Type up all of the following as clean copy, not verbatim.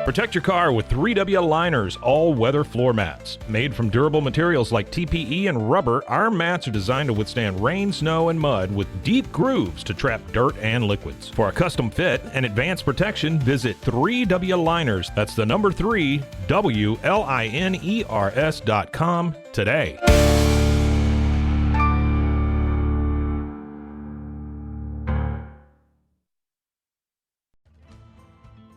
Protect your car with 3W Liners all-weather floor mats. Made from durable materials like TPE and rubber, our mats are designed to withstand rain, snow, and mud with deep grooves to trap dirt and liquids. For a custom fit and advanced protection, visit 3W Liners. That's the number 3, WLINERS.com today.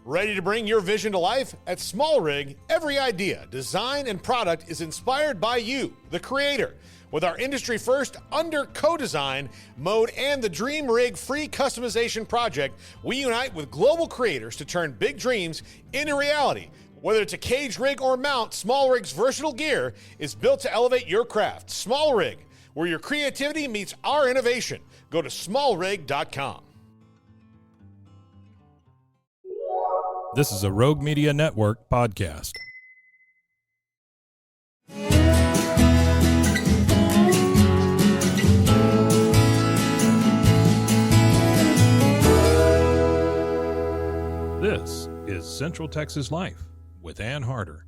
Ready to bring your vision to life? At Small Rig, every idea, design, and product is inspired by you, the creator. With our industry-first under co-design mode and the Dream Rig free customization project, we unite with global creators to turn big dreams into reality. Whether it's a cage rig or mount, Small Rig's versatile gear is built to elevate your craft. Small Rig, where your creativity meets our innovation. Go to smallrig.com. This is a Rogue Media Network podcast. This is Central Texas Life with Ann Harder.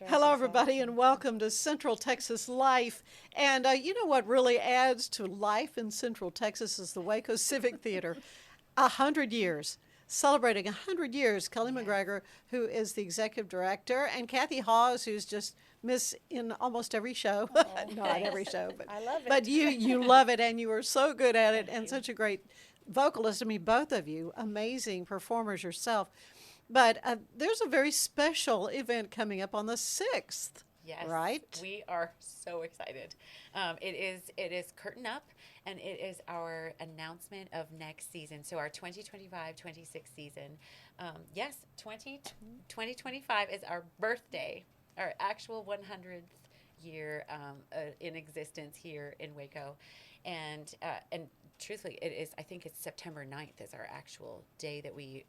Hello, everybody, and welcome to Central Texas Life. And you know what really adds to life in Central Texas is the Waco Civic Theater. 100 years. Celebrating 100 years, Kelly McGregor, who is the executive director, and Kathy Hawes, who's just Miss in almost every show. Not every show, but I love it. But you love it, and you are so good at it, and such a great vocalist. I mean, both of you, amazing performers yourself. But there's a very special event coming up on the 6th. Yes, right? We are so excited. It is Curtain Up, and it is our announcement of next season. So our 2025-26 season. Yes, 2025 is our birthday, our actual 100th year in existence here in Waco. And truthfully, it is, I think it's September 9th is our actual day that the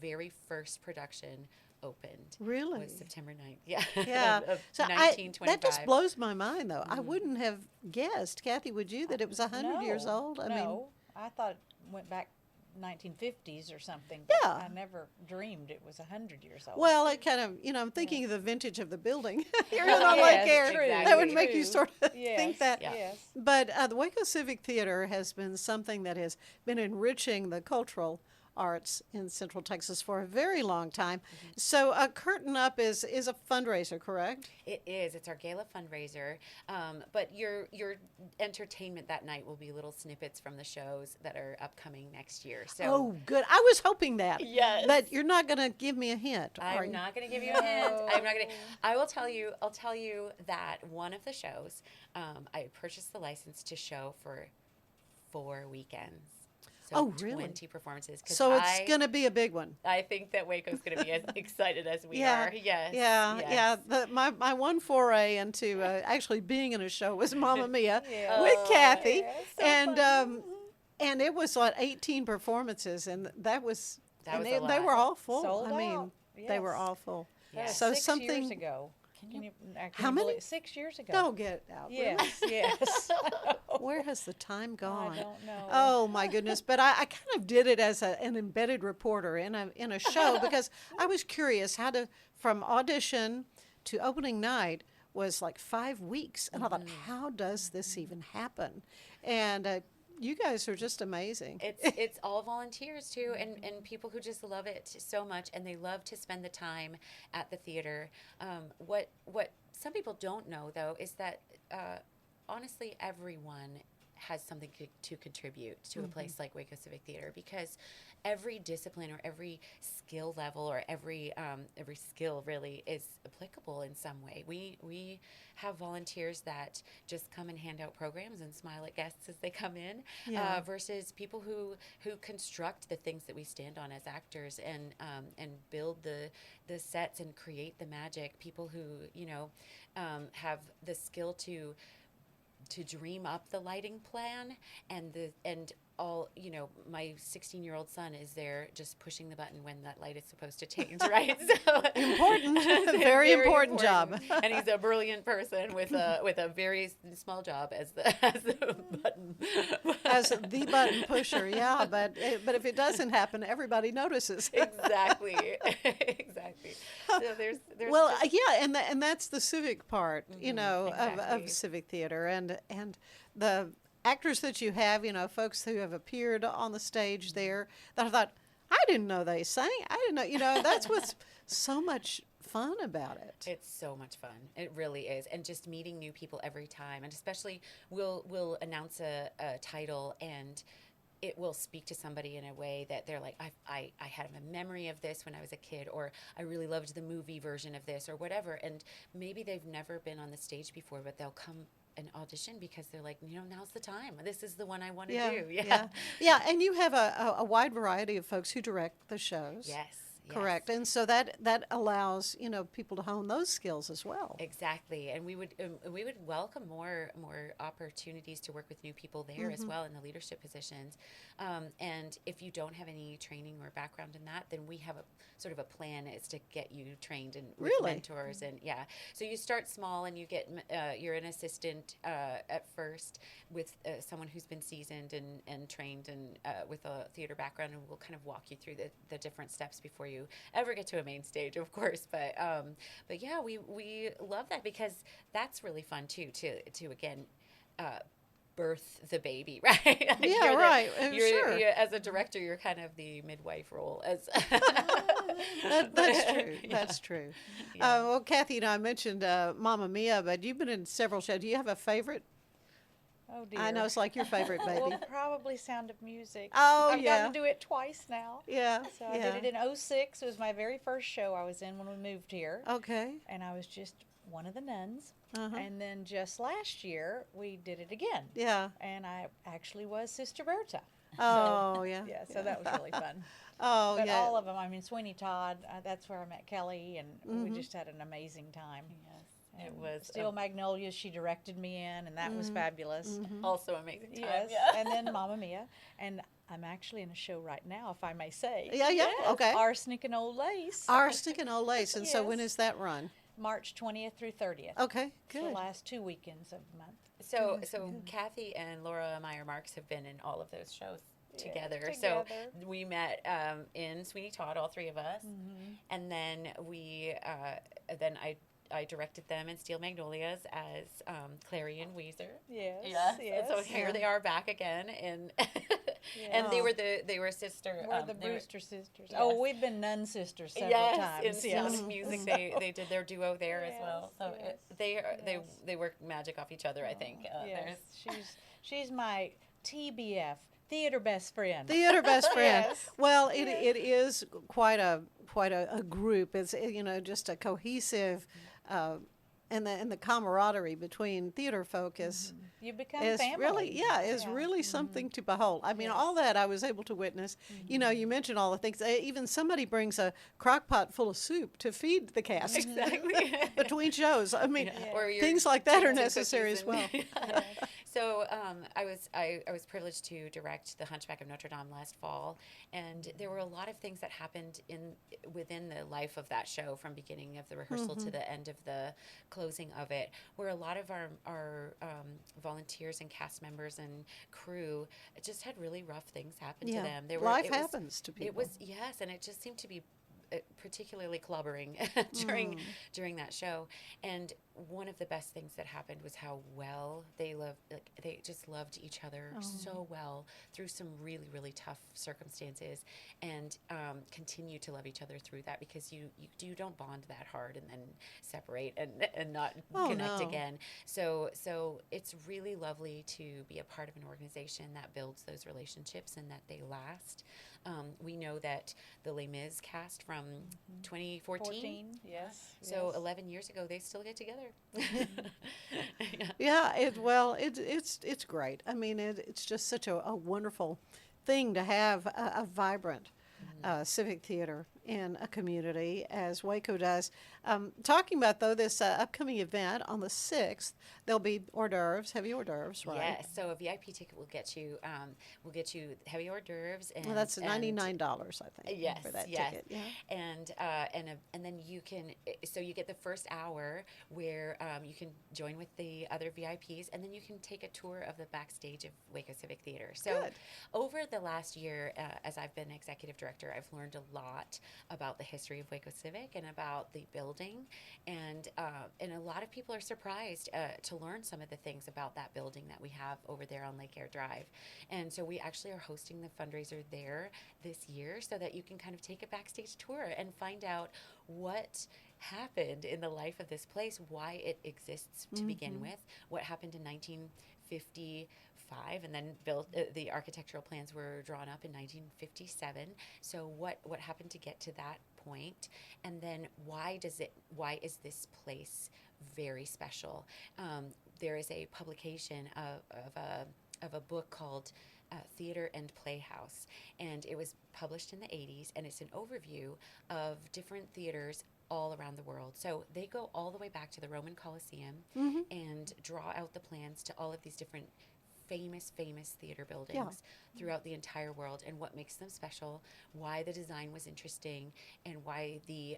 very first production opened. Really? Was September 9th. Yeah. Yeah. of So 1925. that just blows my mind, though. I wouldn't have guessed, Kathy, would you, that it was 100 years old? I thought it went back 1950s or something. But Yeah. I never dreamed it was 100 years old. Well, it kind of, I'm thinking of the vintage of the building here in Yes, Lake Air. true, That would true. make you sort of Yes, think that. Yeah. Yes. But the Waco Civic Theater has been something that has been enriching the cultural arts in Central Texas for a very long time. So Curtain Up is a fundraiser, correct? It is. It's our gala fundraiser. But your entertainment that night will be little snippets from the shows that are upcoming next year. So Oh, good. I was hoping that. Yes. But you're not going to give me a hint, are I'm you? not going to give you a hint. I'm not going to. I will tell you. I'll tell you that one of the shows, I purchased the license to show for 4 weekends. So Oh, really? 20 performances. 'Cause So it's going to be a big one. I think that Waco's going to be as excited as we Yeah, are. Yes. Yeah, yes. yeah. My one foray into actually being in a show was Mamma Mia Yeah. with Kathy, yeah, so and it was like 18 performances, and that was That was they a lot. were all full. Sold I mean, out. they were Yes. all full. Yeah. That was So 6 something. years ago. Can you How many? 6 years ago. Don't get out. really? Yes, yes. Where has the time gone? I don't know. Oh my goodness! But I kind of did it as an embedded reporter in a show because I was curious how to from audition to opening night was like 5 weeks, and I thought, how does this even happen? And you guys are just amazing. It's all volunteers too, and people who just love it so much, and they love to spend the time at the theater. What some people don't know though is that honestly, everyone has something to contribute to a place like Waco Civic Theater, because every discipline or every skill level or every skill really is applicable in some way. We have volunteers that just come and hand out programs and smile at guests as they come in, Yeah. versus people who construct the things that we stand on as actors and build the sets and create the magic. People who have the skill to dream up the lighting plan and all, my 16-year-old son is there just pushing the button when that light is supposed to change, right? So Important, very important job. And he's a brilliant person with a very small job as the button. As the button pusher, yeah, but if it doesn't happen, everybody notices. Exactly, exactly. So there's Well, yeah, and that's the civic part, exactly. of civic theater, and the actors that you have, folks who have appeared on the stage there that I thought, I didn't know they sang. I didn't know, that's what's so much fun about it. It's so much fun. It really is. And just meeting new people every time. And especially we'll announce a title and it will speak to somebody in a way that they're like, I had a memory of this when I was a kid, or I really loved the movie version of this, or whatever. And maybe they've never been on the stage before, but they'll come and audition because they're like, now's the time. This is the one I want to do. Yeah. And you have a wide variety of folks who direct the shows. Yes. Correct. And so that allows, people to hone those skills as well. Exactly. And we would welcome more opportunities to work with new people there as well in the leadership positions. And if you don't have any training or background in that, then we have a sort of a plan is to get you trained and with mentors. And so you start small and you get you're an assistant at first with someone who's been seasoned and trained and with a theater background, and we'll kind of walk you through the different steps before you ever get to a main stage, of course. But yeah, we love that because that's really fun too to again birth the baby, right? Yeah, right. Sure. As a director, you're kind of the midwife role. As that's true. Yeah. That's true. Yeah. Well, Kathy and I mentioned Mamma Mia, but you've been in several shows. Do you have a favorite? Oh, dear. I know it's like your favorite baby. Well, probably Sound of Music. Oh, I've gotten to do it twice now. Yeah. So I did it in '06. It was my very first show I was in when we moved here. Okay. And I was just one of the nuns. Uh-huh. And then just last year, we did it again. Yeah. And I actually was Sister Berta. Oh, yeah. Yeah, so that was really fun. Oh, But yeah. all of them, I mean, Sweeney Todd, that's where I met Kelly, and we just had an amazing time. Yes, And it was Steel Magnolias, she directed me in, and that was fabulous. also amazing time. Yes, Yeah. and then Mamma Mia. And I'm actually in a show right now, if I may say. Yeah, okay. Arsenic and Old Lace. Arsenic and Old Lace. And so when Yes. is that run? March 20th through 30th. Okay, The good. last 2 weekends of the month. So Kathy and Laura Meyer Marks have been in all of those shows together. So we met in Sweeney Todd, all three of us, and then I directed them in Steel Magnolias as Clary and Weezer. Yes. And so here they are back again, and and they were sister. We're the they were- Brewster sisters. Yes. Oh, we've been nun sisters several Yes, times. in Sound of Music, they did their duo there as well. So Yes. they work magic off each other, I think. Yes, she's my TBF, theater best friend. Theater best friend. Yes. Well, it is quite a group. It's just a cohesive, and the camaraderie between theater folk is You become is family. really really something to behold. I mean, Yes. all that I was able to witness. You mentioned all the things. Even somebody brings a crock pot full of soup to feed the cast Exactly. between shows. I mean, Or your things like that are chips and necessary cookies as well. and- So I was privileged to direct The Hunchback of Notre Dame last fall, and there were a lot of things that happened within the life of that show, from beginning of the rehearsal to the end of the closing of it, where a lot of our volunteers and cast members and crew just had really rough things happen to them. Life happens to people. It was and it just seemed to be particularly clobbering during that show. And one of the best things that happened was how well they just loved each other so well through some really, really tough circumstances, and continue to love each other through that, because you don't bond that hard and then separate and not connect again. So it's really lovely to be a part of an organization that builds those relationships and that they last. We know that the Les Mis cast from 2014. Yes. So 11 years ago, they still get together. Yeah, it's great. I mean, it's just such a wonderful thing to have a vibrant civic theater in a community as Waco does. Talking about, though, this upcoming event on the 6th, there'll be hors d'oeuvres, heavy hors d'oeuvres, right? Yes, so a VIP ticket will get you heavy hors d'oeuvres, and Well, that's $99, I think, yes, for that yes. ticket. Yeah. And then you can, so you get the first hour where you can join with the other VIPs, and then you can take a tour of the backstage of Waco Civic Theater. So Good. over the last year, as I've been executive director, I've learned a lot about the history of Waco Civic and about the building, and a lot of people are surprised to learn some of the things about that building that we have over there on Lake Air Drive. And so we actually are hosting the fundraiser there this year so that you can kind of take a backstage tour and find out what happened in the life of this place, why it exists to begin with, what happened in 1955, and then built. The architectural plans were drawn up in 1957. So what happened to get to that point, and then why is this place very special? There is a publication of a book called Theater and Playhouse, and it was published in the 80s, and it's an overview of different theaters all around the world. So they go all the way back to the Roman Colosseum and draw out the plans to all of these different famous theater buildings throughout the entire world, and what makes them special, why the design was interesting, and why they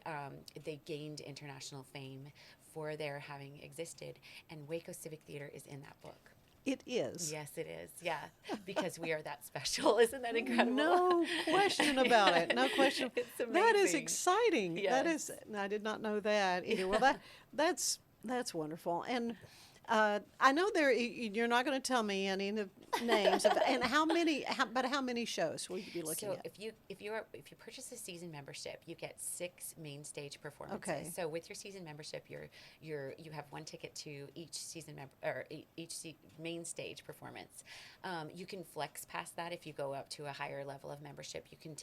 gained international fame for their having existed. And Waco Civic Theater is in that book. It is. Yes, it is. Yeah, because we are that special. Isn't that incredible? No question about it. No question. It's amazing. That is exciting. That Yes. is. I did not know that either. Well, that's wonderful. And I know you're not going to tell me any of the names of, and how many shows will you be looking So at? if you purchase a season membership, you get 6 main stage performances. Okay. So with your season membership, you have one ticket to each main stage performance. You can flex past that if you go up to a higher level of membership. You can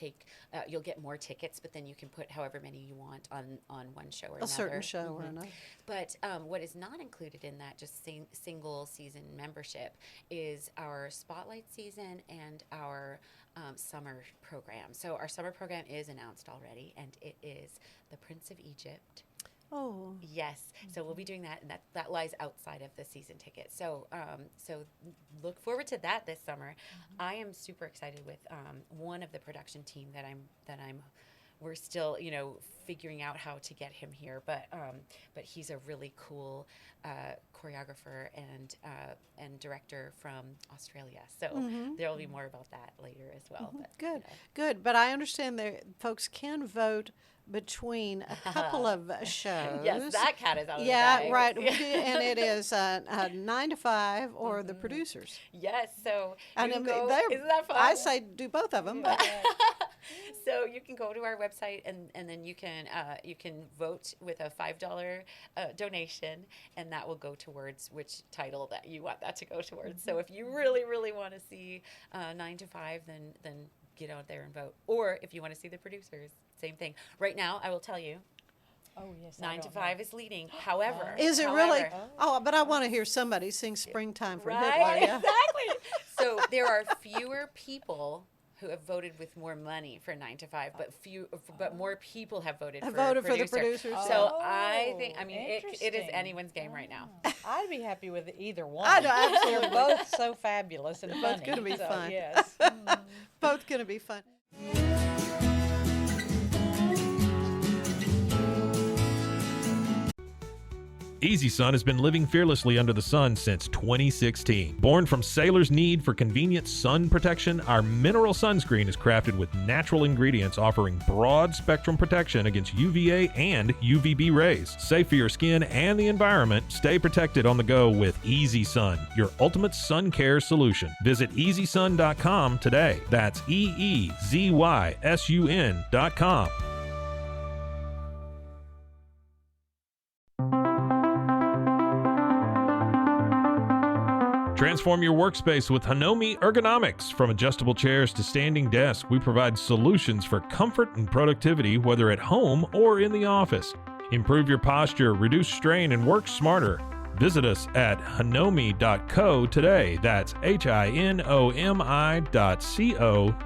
you'll get more tickets, but then you can put however many you want on one show or another. A certain show or another. But what is not included in that just single season membership is our spotlight season and our summer program. So our summer program is announced already, and it is The Prince of Egypt. Oh. Yes, so we'll be doing that, and that lies outside of the season ticket. So so look forward to that this summer. I am super excited with one of the production team that we're still figuring out how to get him here, but he's a really cool choreographer and director from Australia. So there will be more about that later as well. But, Good. But I understand that folks can vote between a couple of shows. Yes, that cat is out of the Yeah, bag. right. And it is 9 to 5 or the producers. Yes, so And you can I mean, go, isn't that fun? I say do both of them. But So you can go to our website and then you can vote with a $5 donation, and that will go towards which title that you want that to go towards. So if you really, really want to see 9 to 5, then get out there and vote. Or if you want to see the producers, same thing. Right now, I will tell you, Oh, yes. 9 to 5 is leading. However, is it really? however- Oh, but I want to hear somebody sing "Springtime for Right, Hitler." exactly. So there are fewer people who have voted with more money for 9 to 5, but more people have voted for For the producer. producers. So Oh, I think, it is interesting. anyone's game right now. I'd be happy with either one. I know, absolutely. They're both so fabulous and funny. Both gonna be so, fun. Yes. Both going to be fun. Easy Sun has been living fearlessly under the sun since 2016. Born from sailors' need for convenient sun protection, our mineral sunscreen is crafted with natural ingredients offering broad spectrum protection against UVA and UVB rays. Safe for your skin and the environment, stay protected on the go with Easy Sun, your ultimate sun care solution. Visit EasySun.com today. That's EEZYSUN.com. Transform your workspace with Hanomi Ergonomics. From adjustable chairs to standing desks, we provide solutions for comfort and productivity, whether at home or in the office. Improve your posture, reduce strain, and work smarter. Visit us at hanomi.co today. That's HINOMI.co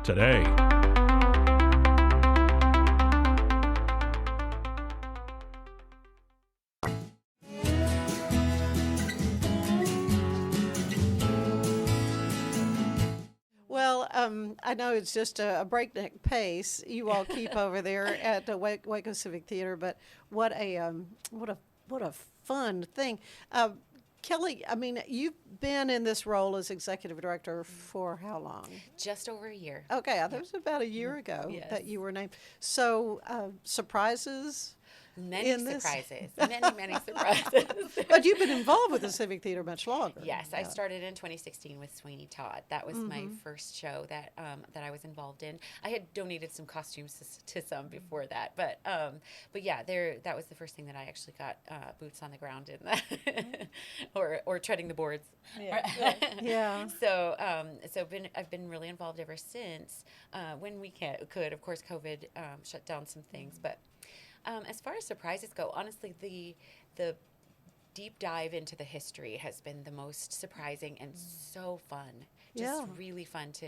today. I know it's just a breakneck pace you all keep over there at the Waco Civic Theater, but what a fun thing. Kelly, I mean, you've been in this role as executive director for how long? Just over a year. Okay, that was about a year ago Yes. that you were named. So, surprises? Many in this? surprises. Many surprises. But you've been involved with the Civic Theater much longer. Yes, I started in 2016 with Sweeney Todd. That was my first show that I was involved in. I had donated some costumes to some before that, but yeah, that was the first thing that I actually got boots on the ground in, or treading the boards. Yeah. Yeah. So I've been really involved ever since. When we could, of course, COVID shut down some things, but. As far as surprises go, honestly, the deep dive into the history has been the most surprising and so fun. Just really fun to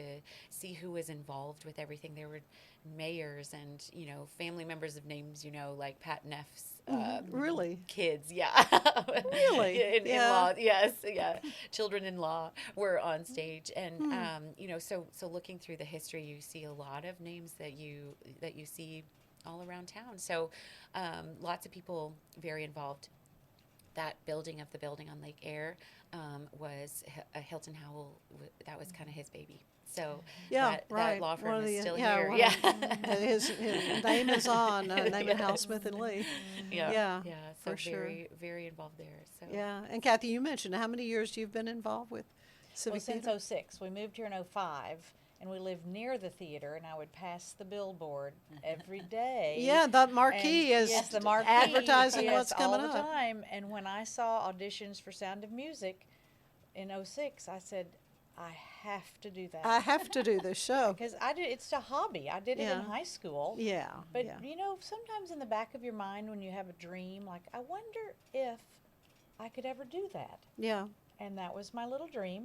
see who was involved with everything. There were mayors and, family members of names, like Pat Neff's really? kids. Yeah. Really? In-law, yes. Yeah. Children-in-law were on stage. And, so looking through the history, you see a lot of names that you see all around town. So lots of people very involved. That building of the building on Lake Air was Hilton Howell. That was kind of his baby. So that law firm is still here. Yeah. His name is on Naaman Howe Smith and Lee. Yeah. So for sure. very, very involved there. So Yeah. And Kathy, you mentioned how many years you've been involved with Civic Since Theater? '06. We moved here in '05. And we lived near the theater, and I would pass the billboard every day. Yeah, the marquee is the marquee, advertising what's coming all the up. time. And when I saw auditions for Sound of Music in '06, I said, I have to do that. I have to do this show. Because it's a hobby. I did it in high school. Yeah. But, sometimes in the back of your mind when you have a dream, like, I wonder if I could ever do that. Yeah. And that was my little dream.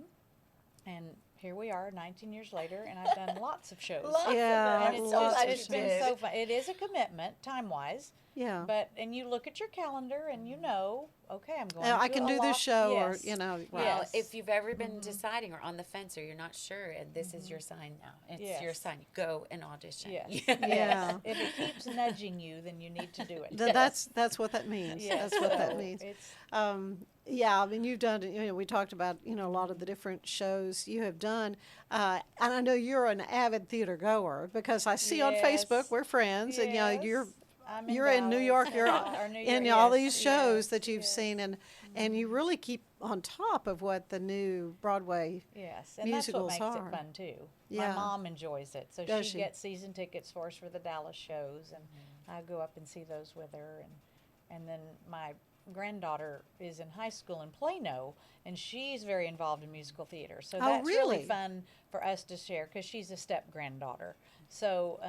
And here we are 19 years later, and I've done lots of shows. Yeah, And lots of it's been so fun. It is a commitment, time-wise. Yeah. And you look at your calendar, and okay, I'm going I to can a do lot. this show, Yes. or, Well, Yes. if you've ever been deciding or on the fence or you're not sure, and this is your sign now, it's your sign. Go and audition. Yes. Yeah. If it keeps nudging you, then you need to do it. That's what that means. Yes. That's what that So means. it's- Yeah, I mean, you've done, we talked about, a lot of the different shows you have done. And I know you're an avid theater goer because I see on Yes. Facebook, we're friends, and, Yes. I'm you're in New Dallas. York, you're Or New in York, all yes, these shows yes, that you've yes. seen, and you really keep on top of what the new Broadway Yes, and that's what musicals makes are. it fun too. Yeah. My mom enjoys it, so Does she she? gets season tickets for us for the Dallas shows, and I go up and see those with her. And then my granddaughter is in high school in Plano, and she's very involved in musical theater. So Oh, that's really? fun for us to share because she's a step granddaughter. So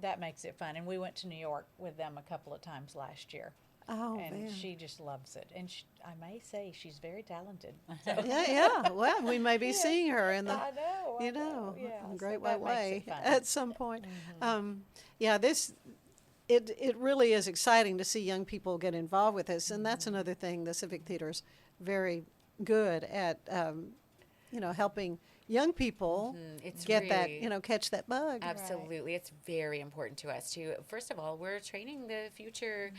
that makes it fun. And we went to New York with them a couple of times last year. Oh, And man. she just loves it. And I may say she's very talented. So. Yeah. Well, we may be seeing her in the, I know. Yeah, in so Great White that makes Way it fun. at some point. It really is exciting to see young people get involved with this, and that's another thing the Civic Theater's very good at, helping young people It's get that, really- catch that bug. Absolutely. It's very important to us to, first of all, we're training the future,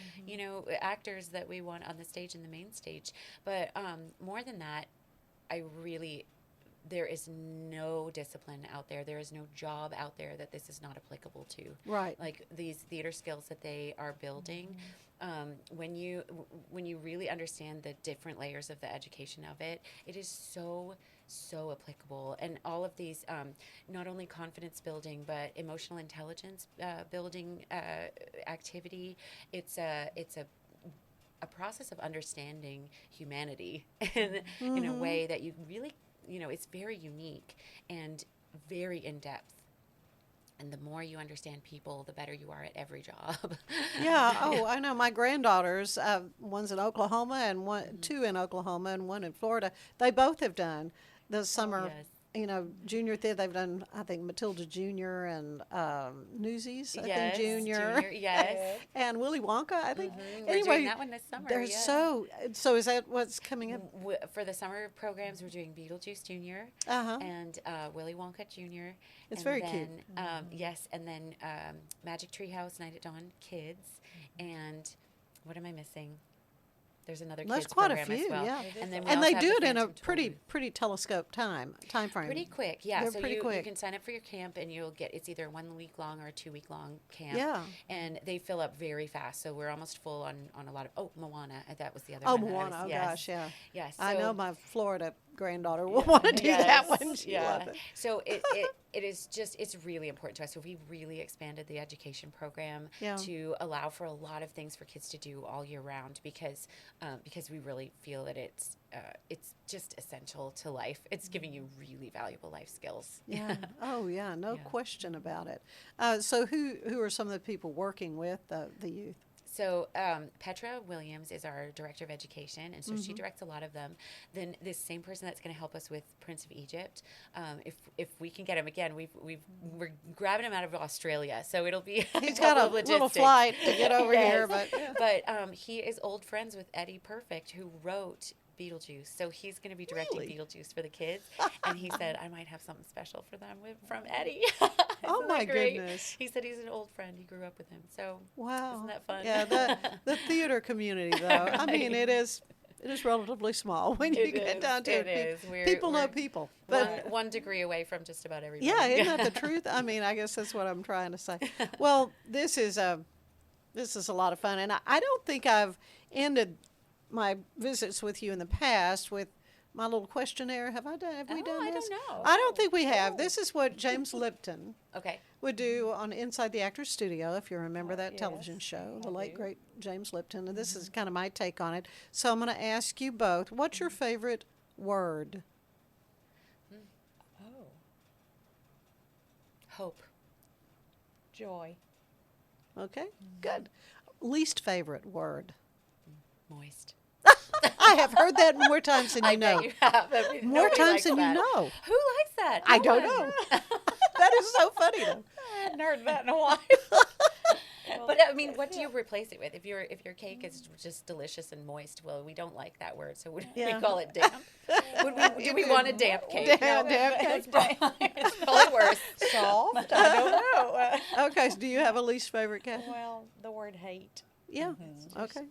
actors that we want on the stage and the main stage. But more than that, there is no discipline out there. There is no job out there that this is not applicable to. Right. Like these theater skills that they are building, when you really understand the different layers of the education of it, it is so applicable. And all of these, not only confidence building, but emotional intelligence building activity. It's a process of understanding humanity in a way that you really, it's very unique and very in depth. And the more you understand people, the better you are at every job. Yeah. Oh, I know. My granddaughters, one's in Oklahoma and two in Oklahoma and one in Florida. They both have done the summer junior theater. They've done, I think, Matilda Junior and Newsies, I Yes, think, Junior. yes. And Willy Wonka, I think. We're doing that one this summer. They're yes. so is that what's coming up? For the summer programs, we're doing Beetlejuice Junior Uh-huh. and Willy Wonka Junior. It's and very then, cute. Yes, and then Magic Treehouse Night at Dawn Kids, and what am I missing? There's another There's kids quite a program few, as well. yeah. And then we And also they have do the it in a Phantom Toll pretty telescope time frame. Pretty quick, yeah. They're So pretty you quick. can sign up for your camp, and you'll get, it's either a 1 week long or a 2 week long camp. Yeah. And they fill up very fast. So we're almost full on a lot of, Moana. That was the other Oh, one. that I Moana! was- Oh yes. gosh, yeah. Yes. I know so- my Florida granddaughter will want to do that one. She loves it. So it is just, it's really important to us. So we really expanded the education program Yeah. to allow for a lot of things for kids to do all year round because we really feel that it's just essential to life. It's giving you really valuable life skills. Yeah. Oh, yeah. No Yeah. question about it. So who are some of the people working with the youth? So Petra Williams is our director of education, and so she directs a lot of them. Then this same person that's going to help us with Prince of Egypt, if we can get him again, we're grabbing him out of Australia, so it'll be He's got a little flight to get over here, but but he is old friends with Eddie Perfect, who wrote Beetlejuice, so he's going to be directing Really? Beetlejuice for the kids, and he said I might have something special for them from Eddie. Oh, Isn't my that great? goodness. He said he's an old friend. He grew up with him, so wow. isn't that fun? Yeah, the theater community, though. I mean, it is relatively small when you It get is, down to it it. is. We're- People know we're people. But one degree away from just about everybody. yeah, isn't that the truth? I mean, I guess that's what I'm trying to say. Well, this is a lot of fun, and I don't think I've ended my visits with you in the past with my little questionnaire. Have we done I this? don't know. I don't think we have. This is what James Lipton Okay. would do on Inside the Actors Studio, if you remember that yes, television show, the I late, do. great James Lipton. And this is kind of my take on it. So I'm going to ask you both, what's your favorite word? Oh, Hope. joy. Okay, good. Least favorite word? Moist. I have heard that more times than you I know. bet you have. I mean, More nobody times likes than you that. know. Who likes that? I No don't one. know. That is so funny, though. I hadn't heard that in a while. But I mean, what do you replace it with? If your cake is just delicious and moist, well, we don't like that word, so we Yeah. call it damp. Do we want a damp cake? Damp cake. It's probably worse. Soft? I don't know. Okay, so do you have a least favorite, Kathy? Well, the word hate. Yeah, okay.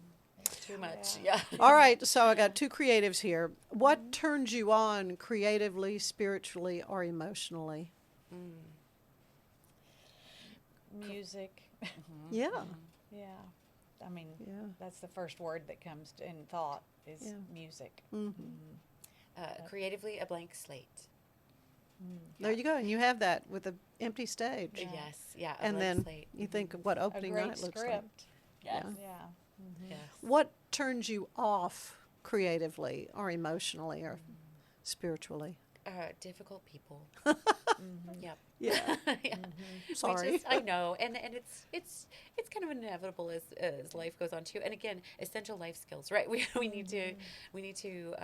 Too much. Yeah. All right, so I got two creatives here. What turns you on creatively, spiritually, or emotionally? Music. Yeah, Yeah. I mean, yeah. that's the first word that comes in thought is Yeah. music. Creatively, a blank slate. There you go, and you have that with an empty stage. Yes. Yeah. A And blank then slate. you think of what A opening great night looks like. script. Yes. Yeah. Yes. What turns you off creatively, or emotionally, or spiritually? Difficult people. Yep. Yeah, Yeah. sorry. I know, and it's kind of inevitable as life goes on too. And again, essential life skills, right? We need to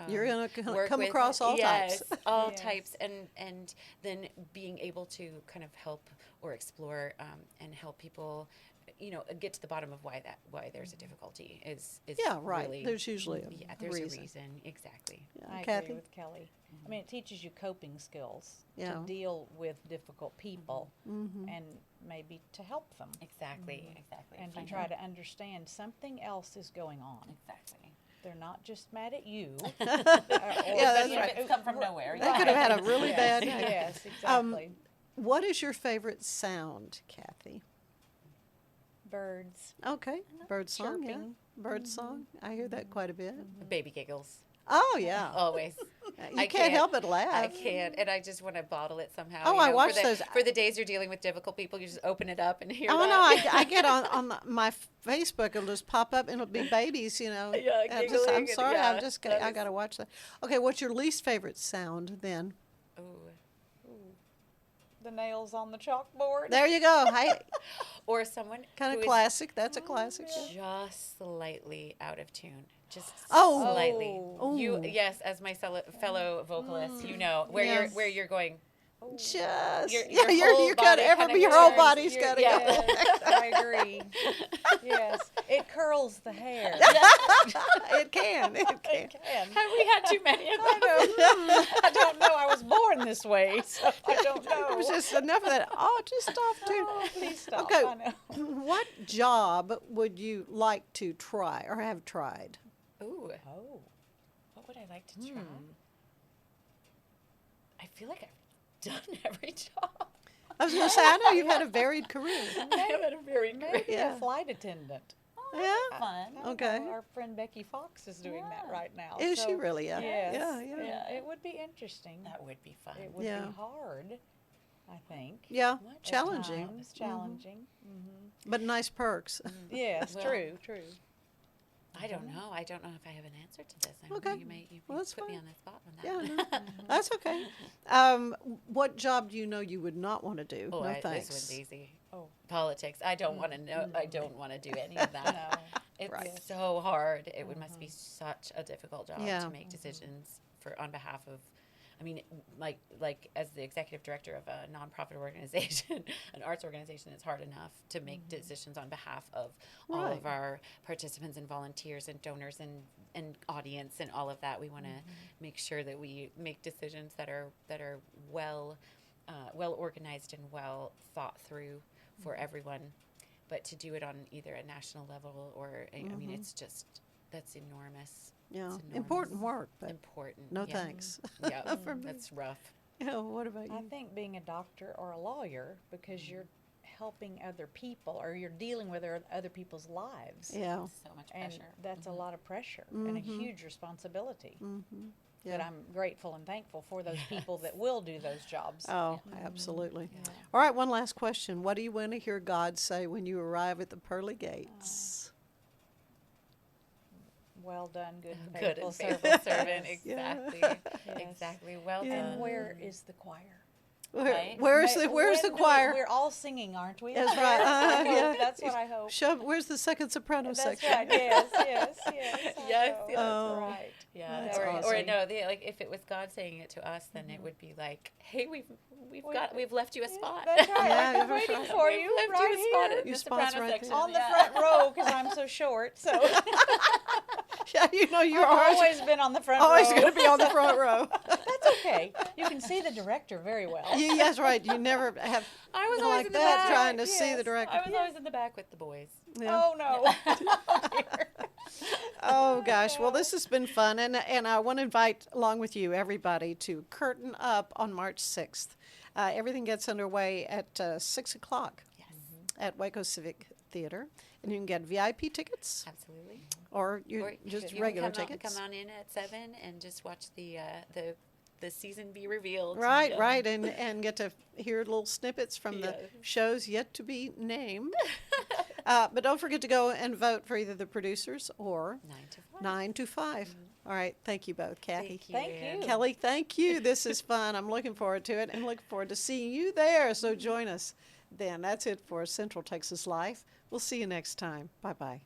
You're gonna work come with- across all yes, types. all Yes. types, and then being able to kind of help or explore and help people, get to the bottom of why there's a difficulty is Yeah, right. really- there's usually a there's reason. a reason exactly. Yeah. I Kathy? agree with Kelly. I mean, it teaches you coping skills Yeah. to deal with difficult people and maybe to help them Exactly. and to try to understand something else is going on. Exactly. They're not just mad at you. Yeah, that's Even right. if it's come from nowhere. They could have had a really Yes, bad day. Yes, exactly. What is your favorite sound, Kathy? Birds. Okay, bird song, yeah. Chirping. Bird song. I hear that quite a bit. Baby giggles. Oh, yeah. Always. You I can't help but laugh. I can't, and I just want to bottle it somehow. Oh, I watch for the, those. for the days you're dealing with difficult people. You just open it up and hear. Oh, that. no, I get on my Facebook, it'll just pop up and it'll be babies, Yeah, I'm giggling and- sorry, yeah, I got to watch that. Okay, what's your least favorite sound then? Ooh. The nails on the chalkboard. There you go. Hey, Or someone kind who of is classic. That's a classic. Yeah. just slightly out of tune. just Oh. slightly. Oh. You yes, as my fellow vocalist, you know where Yes. you're going. Just Your whole you got body kinda your whole turns. body's You're- got to yeah. go. Yes, I agree. Yes, it curls the hair. It can. It can. Can. Have we had too many of them? I don't know. I was born this way, so I don't know. It was just enough of that. Oh, just stop too. Oh, please stop. Okay. I know. What job would you like to try or have tried? Ooh, Oh. what would I like to try? I feel like I've done every job. I was going to say, I know you've had a varied career. I have had a very Maybe Yeah. a flight attendant. Yeah. fun. I Okay. know our friend Becky Fox is doing that right now. Is she so- really? Yeah. Yes. Yeah. It would be interesting. That would be fun. It would Yeah. be hard, I think. Yeah. at Challenging, times, challenging. but nice perks. Yes, Well, true. I don't know. I don't know if I have an answer to this. I Okay. You Well, that's put me fine. on the spot on that. Yeah, one. no, that's okay. What job do you know you would not want to do? Oh, No this thanks. one's easy. Oh. Politics. I don't want to know. I don't want to do any of that. No. It's Right. so hard. It would must be such a difficult job Yeah. to make decisions on behalf of. I mean, like as the executive director of a nonprofit organization, an arts organization, it's hard enough to make decisions on behalf of all Right. of our participants and volunteers and donors and audience and all of that. We want to make sure that we make decisions that are well organized and well thought through for everyone. But to do it on either a national level or I mean, it's just that's enormous. Yeah, It's enormous. important work, but Important. no yeah. thanks. Yeah, For me. that's rough. Yeah, what about I you? think being a doctor or a lawyer, because you're helping other people or you're dealing with other people's lives. Yeah. So much And pressure. that's a lot of pressure and a huge responsibility. Yeah. But I'm grateful and thankful for those people that will do those jobs. Oh, absolutely. All right, one last question. What do you want to hear God say when you arrive at the pearly gates? Well done, good and Good faithful and faithful servant. servant. Yeah. Exactly. Yes. Exactly. Well Yeah. done. And where is the choir? Right. Where's the When the do choir? We're all singing, aren't we? That's right. I hope. Yeah. That's what I hope. Where's the second soprano That's section? right. Yes. I Yes, know. yes. That's Oh. right. Yeah. That's Or awesome. no, like if it was God saying it to us, then it would be like, hey, we've left you a spot. That's right. Yeah, I've been that's waiting right. for We've you left right you a spot here. in Your the spot's soprano right section. there. On the yeah. front row because I'm so short. So Yeah, you know you I've are always been on the front always row. going to be on the front row. That's okay. You can see the director very well. That's right. You never have I was been always like in the that back. trying to see the Yes. director. I was always in the back with the boys. Yeah. Oh no. Oh gosh, well this has been fun, and I want to invite along with you everybody to Curtain Up on March 6th. Everything gets underway at 6 o'clock Yes, at Waco Civic Theater, and you can get VIP tickets absolutely. or just you can regular come tickets. come on in at 7 and just watch the season be revealed. Right, Yeah. right, and get to hear little snippets from the Yes. shows yet to be named. But don't forget to go and vote for either the producers or 9 to 5. 9 to 5. All right, thank you both, Kathy. Thank Ann. you. Kelly, thank you. This is fun. I'm looking forward to it and looking forward to seeing you there. So join us then. That's it for Central Texas Life. We'll see you next time. Bye-bye.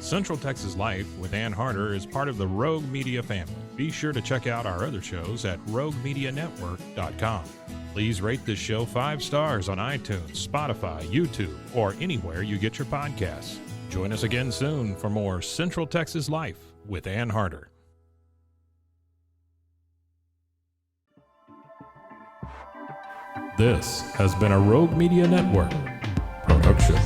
Central Texas Life with Ann Harder is part of the Rogue Media family. Be sure to check out our other shows at roguemedianetwork.com. Please rate this show 5 stars on iTunes, Spotify, YouTube, or anywhere you get your podcasts. Join us again soon for more Central Texas Life with Ann Harder. This has been a Rogue Media Network production.